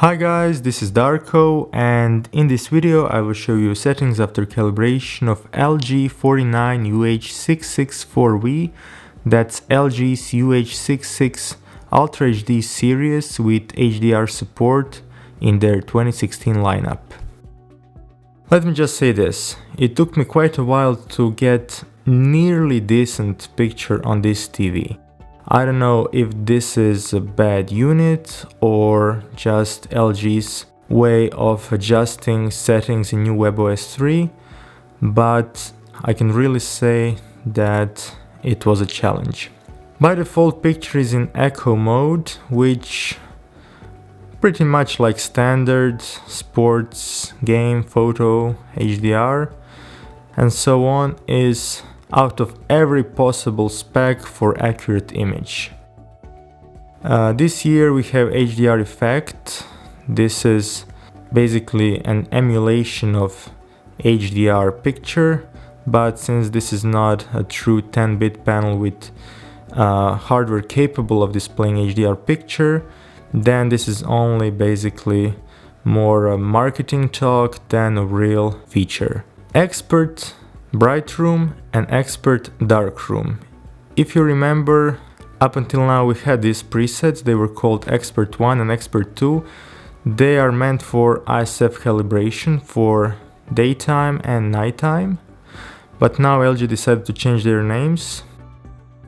Hi guys, this is Darko, and in this video I will show you settings after calibration of LG 49UH664V. That's LG's UH66 Ultra HD series with HDR support in their 2016 lineup. Let me just say this, it took me quite a while to get nearly decent picture on this TV. I don't know if this is a bad unit or just LG's way of adjusting settings in new WebOS 3, but I can really say that it was a challenge. By default, picture is in echo mode, which pretty much like standard sports, game, photo, HDR, and so on is out of every possible spec for accurate image. This year we have HDR effect. This is basically an emulation of HDR picture, but since this is not a true 10-bit panel with hardware capable of displaying HDR picture, then this is only basically more marketing talk than a real feature. Expert bright room and expert dark room. If you remember, up until now we had these presets. They were called expert 1 and expert 2. They are meant for ISF calibration for daytime and nighttime, but now LG decided to change their names,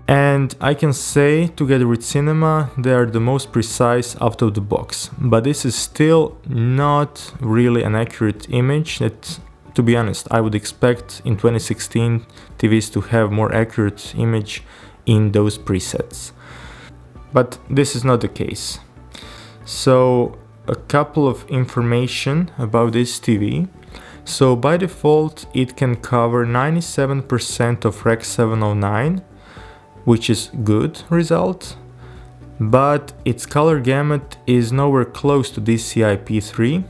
and I can say together with cinema they are the most precise out of the box, but this is still not really an accurate image. That, to be honest, I would expect in 2016 TVs to have more accurate image in those presets. But this is not the case. So a couple of information about this TV. So by default it can cover 97% of Rec 709, which is good result, but its color gamut is nowhere close to DCI-P3,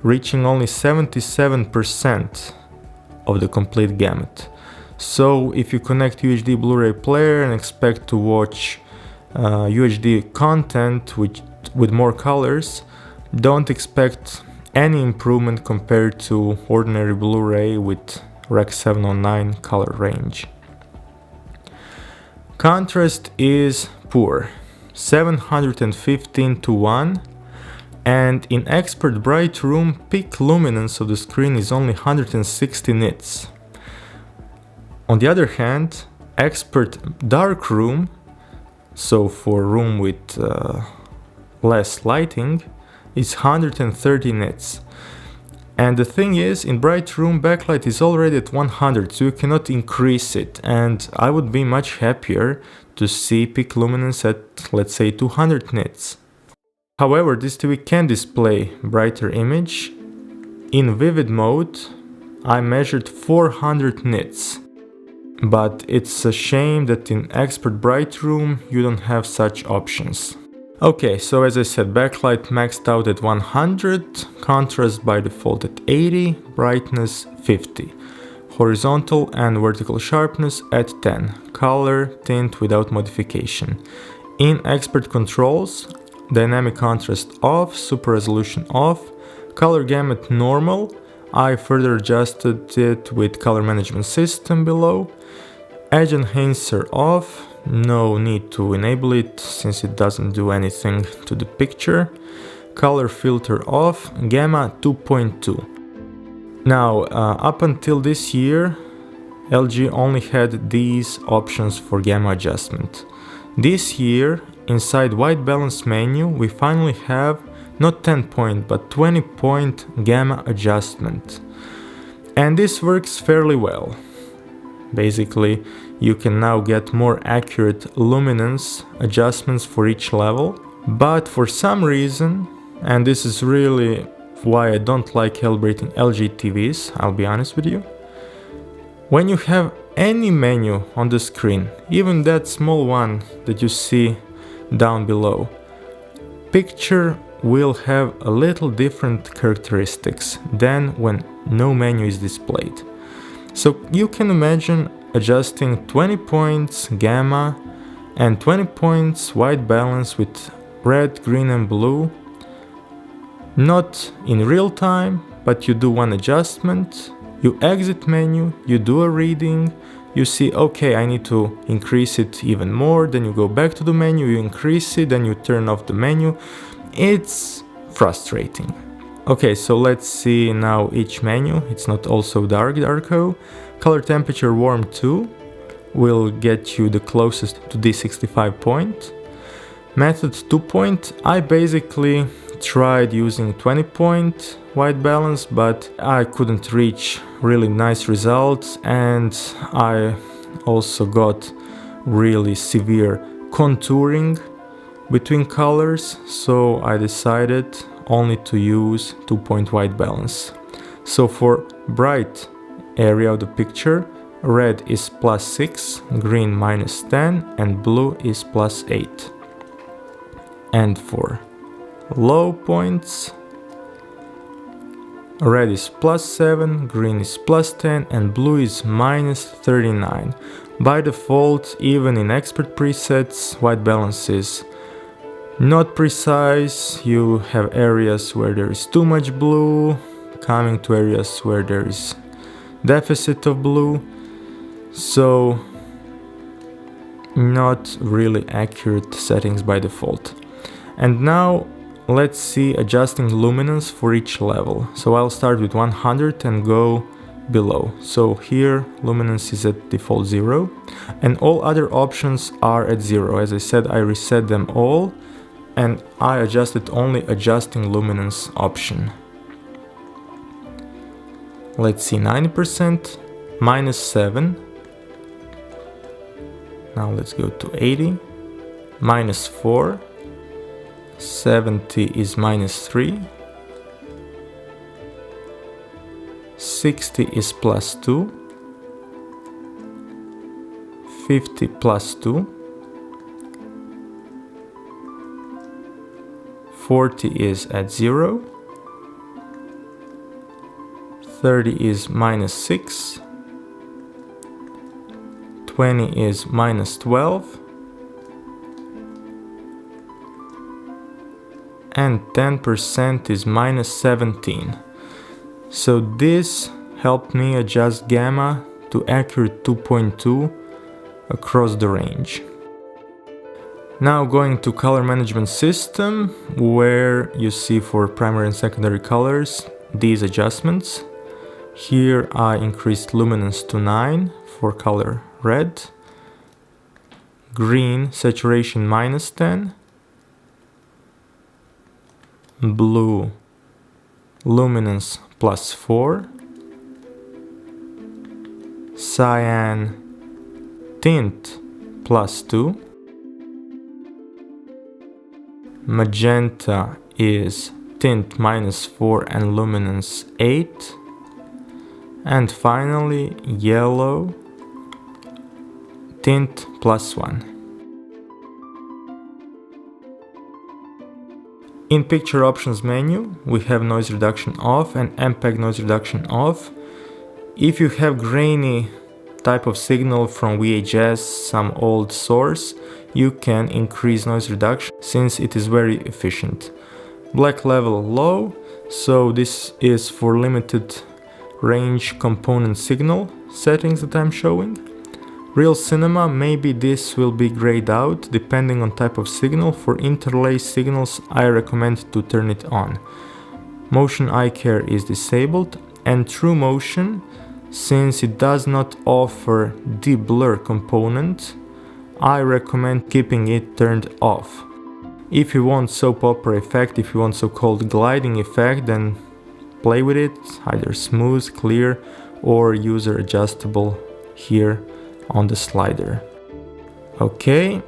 reaching only 77% of the complete gamut. So if you connect UHD Blu-ray player and expect to watch UHD content with more colors, don't expect any improvement compared to ordinary Blu-ray with Rec 709 color range. Contrast is poor, 715:1, and in expert bright room peak luminance of the screen is only 160 nits. On the other hand, expert dark room, so for room with less lighting, is 130 nits. And the thing is, in bright room backlight is already at 100, so you cannot increase it, and I would be much happier to see peak luminance at, let's say, 200 nits. However, this TV can display brighter image. In vivid mode I measured 400 nits, but it's a shame that in expert bright room you don't have such options. Okay, so as I said, backlight maxed out at 100, contrast by default at 80, brightness 50, horizontal and vertical sharpness at 10, color tint without modification. In expert controls, dynamic contrast off, super resolution off, color gamut normal. I further adjusted it with color management system below. Edge enhancer off, no need to enable it since it doesn't do anything to the picture. Color filter off, gamma 2.2. Now up until this year LG only had these options for gamma adjustment. This year, inside white balance menu, we finally have not 10-point but 20-point gamma adjustment. And this works fairly well. Basically, you can now get more accurate luminance adjustments for each level. But for some reason, and this is really why I don't like calibrating LG TVs, I'll be honest with you, when you have any menu on the screen, even that small one that you see down below, picture will have a little different characteristics than when no menu is displayed. So you can imagine adjusting 20 points gamma and 20 points white balance with red, green and blue Not in real time, but you do one adjustment, you exit menu, you do a reading, you see, okay, I need to increase it even more, then you go back to the menu, you increase it, then you turn off the menu. It's frustrating. Okay, so let's see now each menu. It's not also darko. Color temperature warm 2 will get you the closest to D65 point. Method 2 point, I basically tried using 20 point white balance, but I couldn't reach really nice results, and I also got really severe contouring between colors, so I decided only to use 2 point white balance. So for bright area of the picture, red is +6, green -10, and blue is +8. And for low points, red is +7, green is +10, and blue is -39. By default, even in expert presets, white balance is not precise. You have areas where there is too much blue, coming to areas where there is deficit of blue, so not really accurate settings by default. And now let's see adjusting luminance for each level. So I'll start with 100 and go below. So here luminance is at default 0, and all other options are at 0. As I said, I reset them all, and I adjusted only adjusting luminance option. Let's see, 90%, -7. Now let's go to 80, -4, 70 is -3, 60 is +2, 50 +2, 40 is at 0, 30 is -6, 20 is -12, and 10% is -17. So this helped me adjust gamma to accurate 2.2 across the range. Now going to color management system, where you see for primary and secondary colors these adjustments. Here I increased luminance to 9 for color red, green saturation -10, blue luminance +4, cyan tint +2, magenta is tint -4 and luminance 8, and finally yellow tint +1. In picture options menu, we have noise reduction off and MPEG noise reduction off. If you have grainy type of signal from VHS, some old source, you can increase noise reduction since it is very efficient. Black level low, so this is for limited range component signal settings that I'm showing. Real cinema, maybe this will be grayed out depending on type of signal. For interlaced signals, I recommend to turn it on. Motion eye care is disabled, and true motion, since it does not offer the blur component, I recommend keeping it turned off. If you want soap opera effect, if you want so-called gliding effect, then play with it, either smooth, clear, or user adjustable here on the slider. Okay,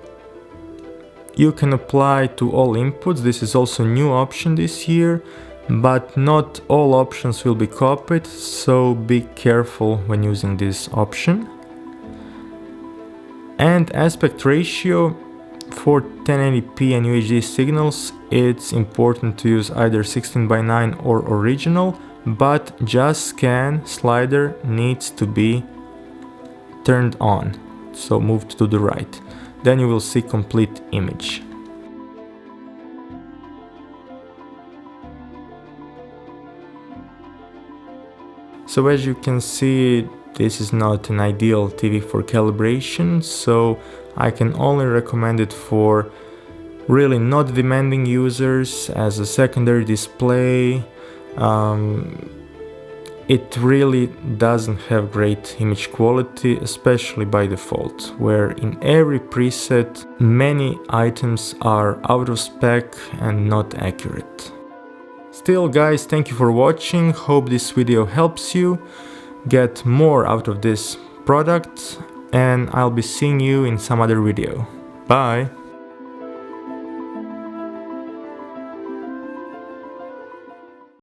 you can apply to all inputs. This is also a new option this year, but not all options will be copied, so be careful when using this option. And aspect ratio, for 1080p and UHD signals, it's important to use either 16:9 or original, but just scan slider needs to be turned on, so moved to the right. Then you will see complete image. So as you can see, this is not an ideal TV for calibration, so I can only recommend it for really not demanding users as a secondary display. It really doesn't have great image quality, especially by default, where in every preset many items are out of spec and not accurate. Still guys, thank you for watching, hope this video helps you get more out of this product, and I'll be seeing you in some other video. Bye!